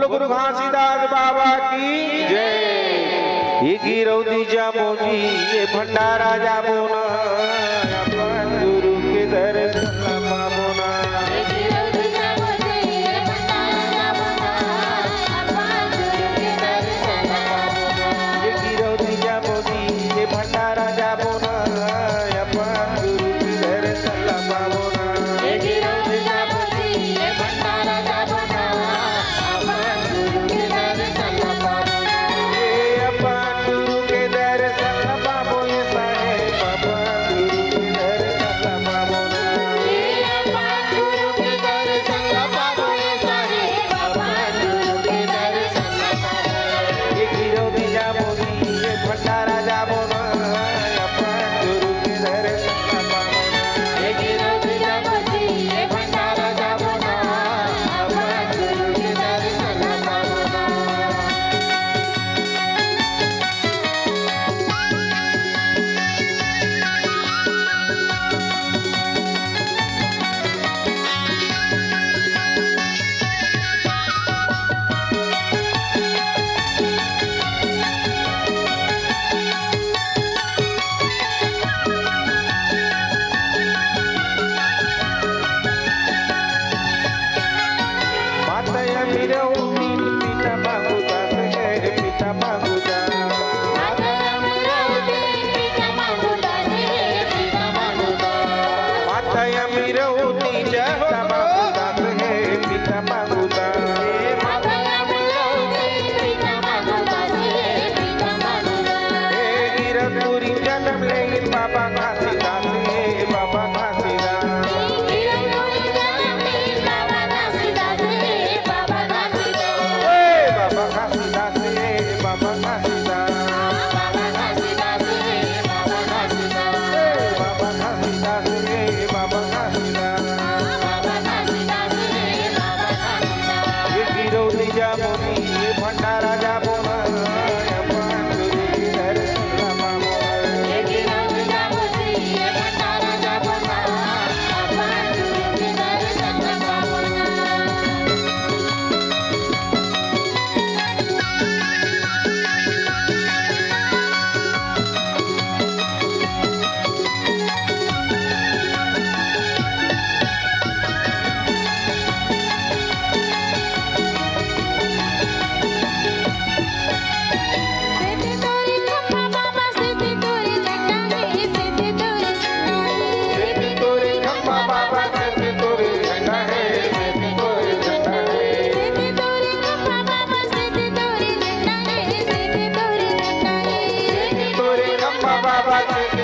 गुरु घासीदास बाबा की जय। ये गिरौदी जामोजी ये भंडारा जामो ना, अपन गुरु के दर्शन पाबो ना। ये गिरौदी जामोजी ये भंडारा जामो ना, अपन गुरु के दर्शन पाबो ना। ये गिरौदी जामोजी ये भंडारा जामो ना, अपन गुरु के दर्शन पाबो ना। ये गिरौदी जामोजी ये भंडारा जामो ना, अपन गुरु के दर्शन पाबो ना। ये अपन गुरु के दर्शन पाबो, ये साहेब अपन गुरु के दर्शन पाबो ना। ये अपन गुरु के दर्शन पाबो, ये साहेब अपन गुरु के दर्शन पाबो। ये गिरौदी जामोजी ये भंडारा जामो ना, अपन गुरु के दर्शन पाबो ना। ये गिरौदी जामोजी ये भंडारा जामो ना, अपन गुरु के दर्शन पाबो ना। मातया मिरौती पिता मांगुदा से पिता मांगुदा। मातया मिरौती पिता मांगुदा से पिता मांगुदा। मातया मिरौती पिता मांगुदा से पिता मांगुदा। मातया मिरौती पिता मांगुदा से पिता मांगुदा। हे गिरपुरी जन्म ले बाबा घासीदास हे बाबा घासीदास। गिरपुरी जन्म ले बाबा घासीदास हे बाबा घासीदास। हे बाबा घासीदास हे बाबा घासीदास। बाबा घासीदास हे बाबा घासीदास। हे बाबा घासीदास हे बाबा घासीदास। बाबा घासीदास हे बाबा घासीदास। ये गिरौदी जामोजी ये भंडारा जामो ना, अपन गुरु के दर्शन पाबो ना। ये गिरौदी जामोजी ये भंडारा जामो ना, अपन गुरु के दर्शन पाबो ना। सिद्धि तोरी खम्मा बाबा सिद्धि तोरी झंडा है, सिद्धि तोरी झंडा है। सिद्धि तोरी खम्मा बाबा सिद्धि तोरी झंडा है, सिद्धि तोरी झंडा है। सिद्धि तोरी खम्मा बाबा सिद्धि तोरी झंडा है, सिद्धि तोरी झंडा है। सिद्धि तोरी खम्मा बाबा सिद्धि